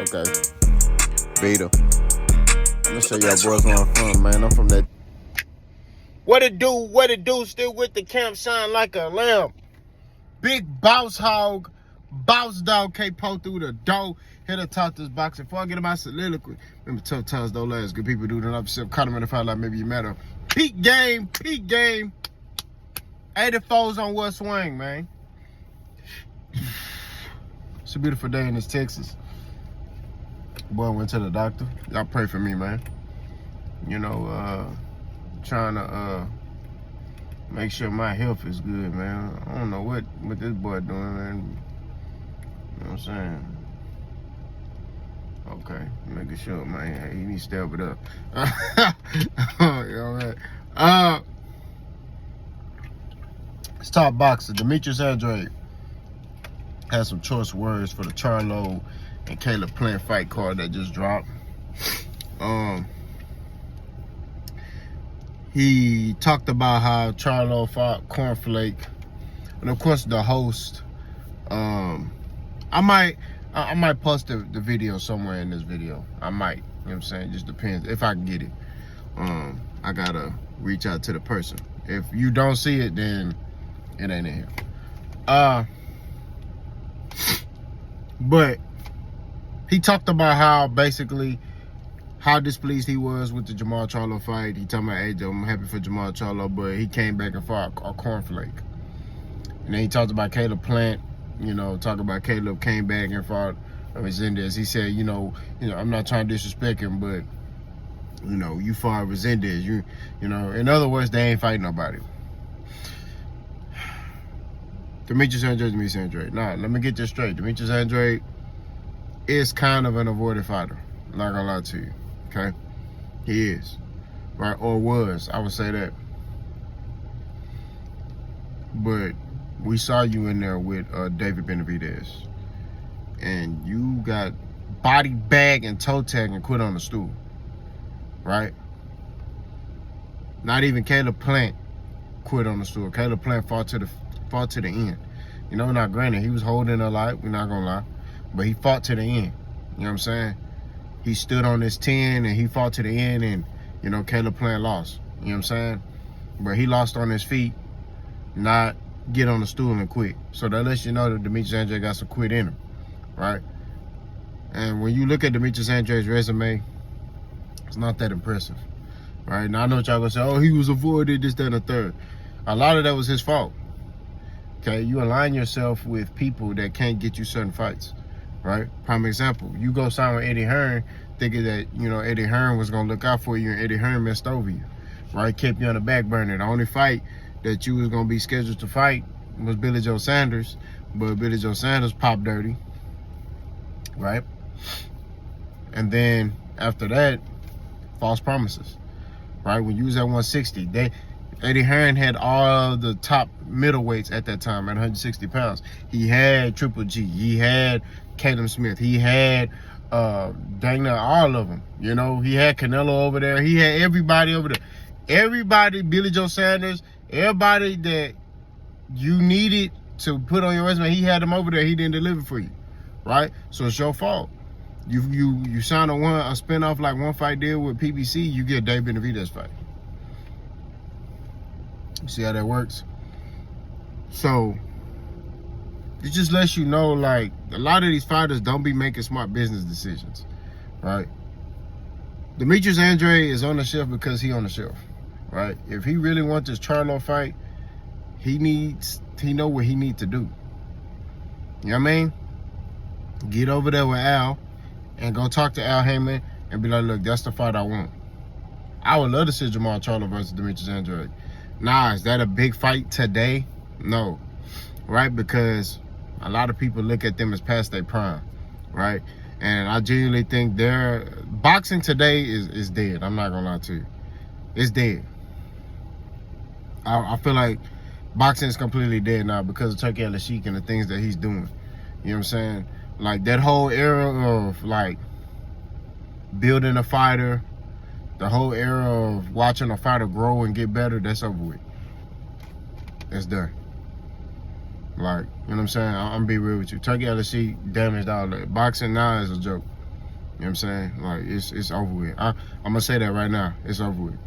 Okay. Beta. I'm gonna show y'all boys where I'm from, man. I'm from that. What it do? What it do? Still with the camp, shine like a lamp. Big boss hog, boss dog can't pull through the door. Here to talk this boxing. Before I get my soliloquy, remember tough times don't last. Good people do the opposite. Cut them in the fight like maybe you met her. Peak game, peak game. 84s on what swing, man. It's a beautiful day in this Texas. Boy went to the doctor. Y'all pray for me, man. You know, trying to make sure my health is good, man. I don't know what this boy doing, man. You know what I'm saying? Okay, making sure, man. He needs to step it up. You know, man. Let's talk boxing. Demetrius Andrade has some choice words for the Charlo and Caleb Plant fight card that just dropped. He talked about how Charlo fought Cornflake, and of course the host. I might post the video somewhere in this video. I might, you know what I'm saying? It just depends if I can get it. I gotta reach out to the person. If you don't see it, then it ain't in here. But he talked about how basically how displeased he was with the Jermall Charlo fight. He talking about, hey, I'm happy for Jermall Charlo, but he came back and fought a Cornflake. And then he talked about Caleb Plant, you know, talking about Caleb came back and fought Resendez. He said, you know, I'm not trying to disrespect him, but you know, you fought Resendez. You know, in other words, they ain't fighting nobody. Demetrius Andrade. Nah, let me get this straight. Demetrius Andrade is kind of an avoided fighter. I'm not gonna lie to you, okay? He is, right? Or was, I would say that. But we saw you in there with David Benavidez, and you got body bag and toe tag and quit on the stool, right? Not even Caleb Plant quit on the stool. Caleb Plant fought to the end. You know, not granted, he was holding a lot, we're not gonna lie, but he fought to the end. You know what I'm saying? He stood on his 10 and he fought to the end, and you know, Caleb Plant lost. You know what I'm saying? But he lost on his feet, not get on the stool and quit. So that lets you know that Demetrius Andrade got some quit in him, right? And when you look at Demetrius Andrade's resume, it's not that impressive, right? Now I know what y'all gonna say, oh, he was avoided, this, that, and the third. A lot of that was his fault. Okay, you align yourself with people that can't get you certain fights, right? Prime example, you go sign with Eddie Hearn thinking that, you know, Eddie Hearn was going to look out for you, and Eddie Hearn messed over you, right? Kept you on the back burner. The only fight that you was going to be scheduled to fight was Billy Joe Sanders, but Billy Joe Sanders popped dirty, right? And then after that, false promises, right? When you was at 160, Eddie Hearn had all the top middleweights at that time at 160 pounds. He had Triple G. He had Caleb Smith. He had dang near all of them. You know, he had Canelo over there. He had everybody over there. Everybody, Billy Joe Sanders, everybody that you needed to put on your resume, he had them over there. He didn't deliver for you, right? So it's your fault. You sign a spinoff like one fight deal with PBC, you get David Benavidez fight. You see how that works? So it just lets you know, like, a lot of these fighters don't be making smart business decisions, right? Demetrius Andrade is on the shelf because he on the shelf, right? If he really wants this Charlo fight, he know what he needs to do. You know what I mean? Get over there with Al and go talk to Al Heyman and be like, look, that's the fight I want. I would love to see Jermall Charlo versus Demetrius Andrade. Nah, is that a big fight today? No, right? Because a lot of people look at them as past their prime, right? And I genuinely think boxing today is dead. I'm not gonna lie to you. It's dead. I feel like boxing is completely dead now because of Turkey Al-Sheikh and the things that he's doing. You know what I'm saying? Like that whole era of like building a fighter, the whole era of watching a fighter grow and get better, that's over with. That's done. Like, you know what I'm saying? I'm be real with you. Turkey Al-Sheikh damaged all that. Boxing now is a joke. You know what I'm saying? Like, it's over with. I'm gonna say that right now. It's over with.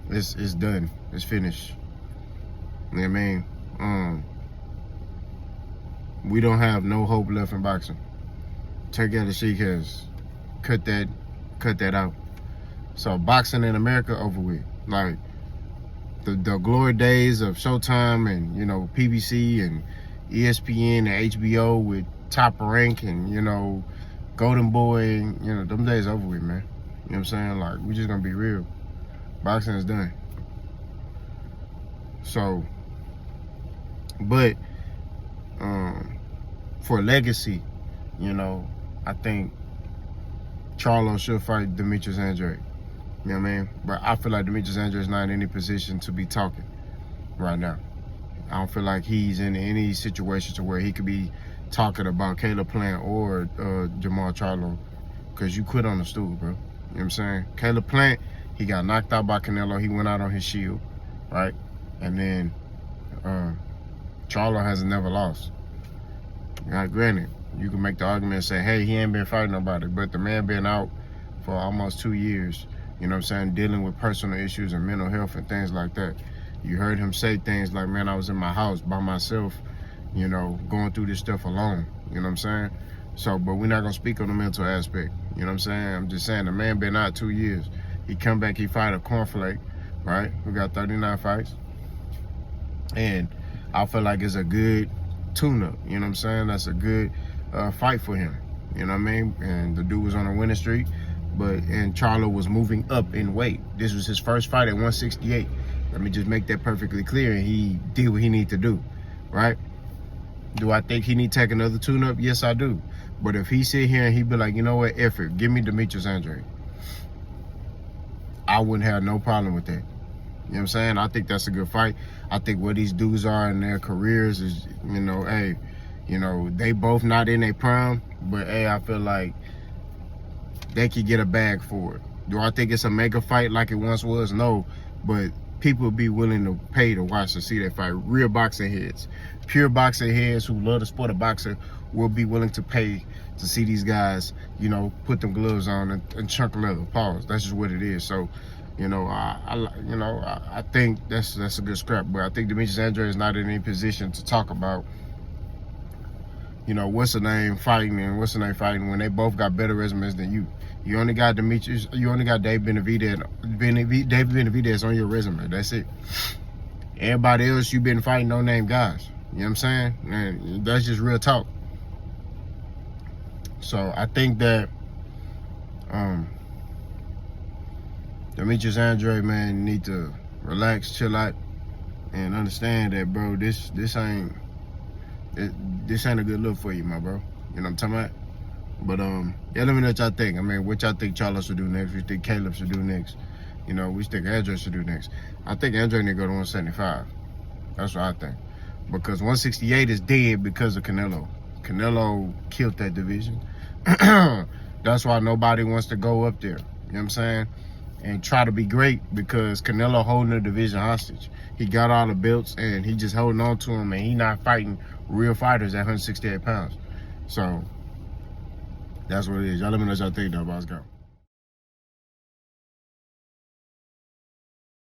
It's done. It's finished. You know what I mean? We don't have no hope left in boxing. Takeover Sheik has cut that out. So boxing in America over with. Like the glory days of Showtime and, you know, PBC and ESPN and HBO with Top Rank and, you know, Golden Boy, and, you know, them days over with, man. You know what I'm saying? Like, we just gonna be real. Boxing is done. So, but for legacy, you know, I think Charlo should fight Demetrius Andrade. You know what I mean? But I feel like Demetrius Andrade is not in any position to be talking right now. I don't feel like he's in any situation to where he could be talking about Caleb Plant or Jermall Charlo, because you quit on the stool, bro. You know what I'm saying? Caleb Plant, he got knocked out by Canelo. He went out on his shield, right? And then Charlo has never lost. Now, granted, you can make the argument and say, hey, he ain't been fighting nobody, but the man been out for almost 2 years, you know what I'm saying, dealing with personal issues and mental health and things like that. You heard him say things like, man, I was in my house by myself, you know, going through this stuff alone, you know what I'm saying? So, but we're not going to speak on the mental aspect, you know what I'm saying? I'm just saying the man been out 2 years. He come back, he fight a cornflake, right? We got 39 fights. And I feel like it's a good tune-up, you know what I'm saying? That's a good fight for him, you know what I mean? And the dude was on a winning streak, and Charlo was moving up in weight. This was his first fight at 168. Let me just make that perfectly clear, and he did what he needed to do, right? Do I think he need to take another tune-up? Yes, I do. But if he sit here and he be like, you know what, F it, give me Demetrius Andrade, I wouldn't have no problem with that. You know what I'm saying? I think that's a good fight. I think where these dudes are in their careers is, you know, hey, you know, they both not in their prime, but hey, I feel like they could get a bag for it. Do I think it's a mega fight like it once was? No, but people be willing to pay to watch to see that fight. Real boxing heads, pure boxing heads who love the sport of boxing will be willing to pay to see these guys, you know, put them gloves on and chunk leather. Pause. That's just what it is. So, you know, I think that's a good scrap. But I think Demetrius Andrade is not in any position to talk about, you know, what's the name fighting and what's the name fighting when they both got better resumes than you. You only got Demetrius, you only got David Benavidez on your resume. That's it. Everybody else you been fighting no-name guys. You know what I'm saying? And that's just real talk. So I think that Demetrius Andrade, man, need to relax, chill out, and understand that, bro, this ain't a good look for you, my bro. You know what I'm talking about? But yeah, let me know what y'all think. I mean, what y'all think Charlo should do next? We think Caleb should do next. You know, we think Andrade should do next. I think Andrade need to go to 175. That's what I think. Because 168 is dead because of Canelo. Canelo killed that division. That's why nobody wants to go up there. You know what I'm saying? And try to be great, because Canelo holding the division hostage. He got all the belts and he just holding on to them, and he not fighting real fighters at 168 pounds. So that's what it is. Y'all let me know what y'all think though, boss. Go.